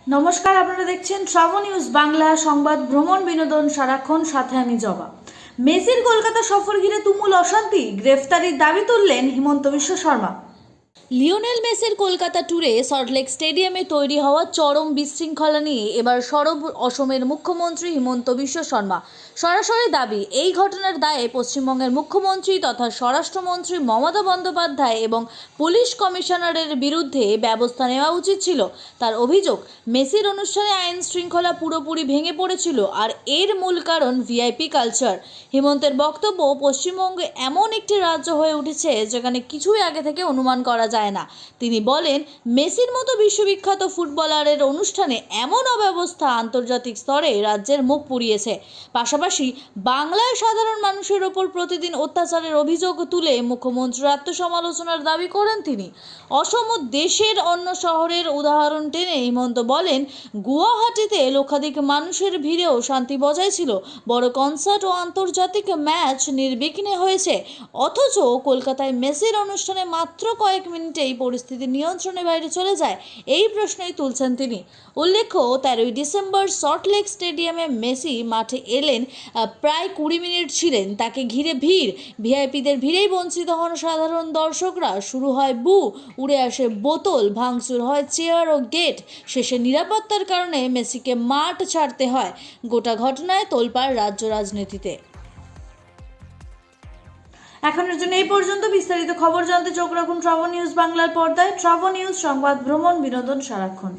নমস্কার, আপনারা দেখছেন ট্রাভেল নিউজ বাংলা সংবাদ ভ্রমণ বিনোদন সারাক্ষণ, সাথে আমি জবা। মেসির কলকাতা সফর ঘিরে তুমুল অশান্তি, গ্রেফতারির দাবি তুললেন হিমন্ত বিশ্ব শর্মা। লিওনেল মেসির কলকাতা ট্যুরে সল্টলেক স্টেডিয়ামে তৈরি হওয়া চরম বিশৃঙ্খলা নিয়ে এবার সরব অসমের মুখ্যমন্ত্রী হিমন্ত বিশ্ব শর্মা। সরাসরি দাবি, এই ঘটনার দায়ে পশ্চিমবঙ্গের মুখ্যমন্ত্রী তথা স্বরাষ্ট্রমন্ত্রী মমতা বন্দ্যোপাধ্যায় এবং পুলিশ কমিশনারের বিরুদ্ধে ব্যবস্থা নেওয়া উচিত ছিল। তার অভিযোগ, মেসির অনুষ্ঠানে আইন শৃঙ্খলা পুরোপুরি ভেঙে পড়েছিল, আর এর মূল কারণ ভিআইপি কালচার। হিমন্তের বক্তব্য, পশ্চিমবঙ্গ এমন একটি রাজ্য হয়ে উঠেছে যেখানে কিছুই আগে থেকে অনুমান করা যায় না। তিনি বলেন, মেসির মতো বিশ্ববিখ্যাত ফুটবলারের অনুষ্ঠানে এমন অব্যবস্থা আন্তর্জাতিক স্তরে রাজ্যের মুখ পুড়িয়েছে। পাশাপাশি বাংলায় সাধারণ মানুষের ওপর প্রতিদিন অত্যাচারের অভিযোগ তুলে মুখ্যমন্ত্রীর আত্মসমালোচনার দাবি করেন তিনি। অসম ও দেশের অন্য শহরের উদাহরণ টেনে হিমন্ত বলেন, গুয়াহাটিতে লক্ষাধিক মানুষের ভিড়েও শান্তি বজায় ছিল, বড় কনসার্ট ও আন্তর্জাতিক ম্যাচ নির্বিঘ্নে হয়েছে। অথচ কলকাতায় মেসির অনুষ্ঠানে মাত্র কয়েক মিনিটেই পরিস্থিতি নিয়ন্ত্রণের বাইরে চলে যায়, এই প্রশ্নই তুলছেন তিনি। উল্লেখ্য, 13ই ডিসেম্বর সল্টলেক স্টেডিয়ামে মেসি মাঠে এলেন, প্রায় 20 মিনিট ছিলেন, তাকে ঘিরে ভিড়, ভিআইপিদের ভিড়েই বঞ্চিত হন সাধারণ দর্শকরা, শুরু হয় বু, উড়ে আসে বোতল, ভাঙচুর হয় চেয়ার ও গেট, শেষে নিরাপত্তার কারণে মেসিকে মাঠ ছাড়তে হয়। গোটা ঘটনায় তোলপাড় রাজ্য রাজনীতিতে। এখনের জন্য এই পর্যন্ত। বিস্তারিত খবর জানতে চোখ রাখুন ট্রাভেল নিউজ বাংলার পর্দায়। ট্রাভেল নিউজ, সংবাদ ভ্রমণ বিনোদন সারাক্ষণ।